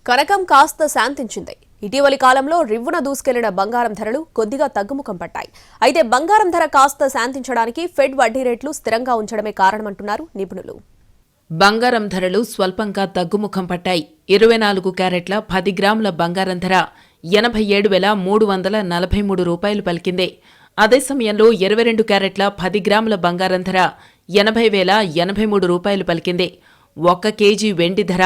కనకం కాస్త శాంతించింది. ఇటీవలి కాలంలో రివ్వున దూసుకెళ్లిన బంగారం ధరలు కొద్దిగా తగ్గుముఖం పట్టాయి. అయితే బంగారం ధర కాస్త శాంతించడానికి ఫెడ్ వడ్డీ రేట్లు స్థిరంగా ఉంచడమే కారణమంటున్నారు నిపుణులు. బంగారం ధరలు స్వల్పంగా తగ్గుముఖం పట్టాయి. 24 క్యారెట్ల 10 గ్రాముల బంగారం ధర 87,343 రూపాయలు పలికింది. అదే సమయంలో 22 క్యారెట్ల 10 గ్రాముల బంగారం ధర 80,083 రూపాయలు పలికింది. 1 కేజీ వెండి ధర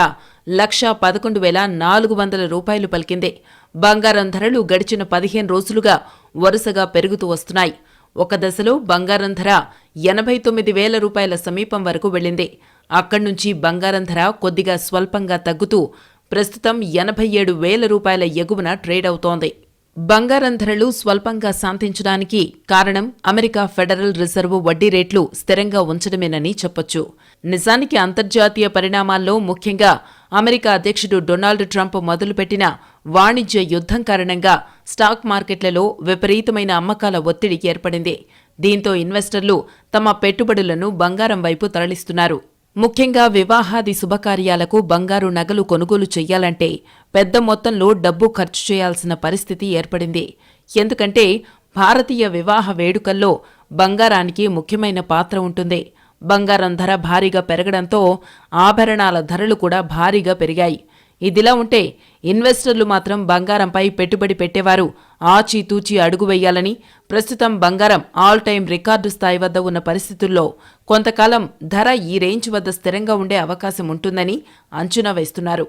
1,11,400 రూపాయలు పలికింది. బంగారం ధరలు గడిచిన 15 రోజులుగా వరుసగా పెరుగుతూ వస్తున్నాయి. ఒక దశలో బంగారం ధర 89,000 రూపాయల సమీపం వరకు వెళ్లింది. అక్కడి నుంచి బంగారం ధర కొద్దిగా స్వల్పంగా తగ్గుతూ ప్రస్తుతం 87,000 రూపాయల ఎగువన ట్రేడ్ అవుతోంది. బంగారం ధరలు స్వల్పంగా శాంతించడానికి కారణం అమెరికా ఫెడరల్ రిజర్వ్ వడ్డీ రేట్లు స్థిరంగా ఉంచడమేనని చెప్పొచ్చు. నిజానికి అంతర్జాతీయ పరిణామాల్లో ముఖ్యంగా అమెరికా అధ్యక్షుడు డొనాల్డ్ ట్రంప్ మొదలుపెట్టిన వాణిజ్య యుద్ధం కారణంగా స్టాక్ మార్కెట్లలో విపరీతమైన అమ్మకాల ఒత్తిడి ఏర్పడింది. దీంతో ఇన్వెస్టర్లు తమ పెట్టుబడులను బంగారం వైపు తరలిస్తున్నారు. ముఖ్యంగా వివాహాది శుభకార్యాలకు బంగారు నగలు కొనుగోలు చెయ్యాలంటే పెద్ద మొత్తంలో డబ్బు ఖర్చు చేయాల్సిన పరిస్థితి ఏర్పడింది. ఎందుకంటే భారతీయ వివాహ వేడుకల్లో బంగారానికి ముఖ్యమైన పాత్ర ఉంటుంది. బంగారం ధర భారీగా పెరగడంతో ఆభరణాల ధరలు కూడా భారీగా పెరిగాయి. ఇదిలా ఉంటే ఇన్వెస్టర్లు మాత్రం బంగారంపై పెట్టుబడి పెట్టేవారు ఆచితూచి అడుగు వేయాలని, ప్రస్తుతం బంగారం ఆల్ టైం రికార్డు స్థాయి వద్ద ఉన్న పరిస్థితుల్లో కొంతకాలం ధర ఈ రేంజ్ వద్ద స్థిరంగా ఉండే అవకాశం ఉంటుందని అంచనా వేస్తున్నారు.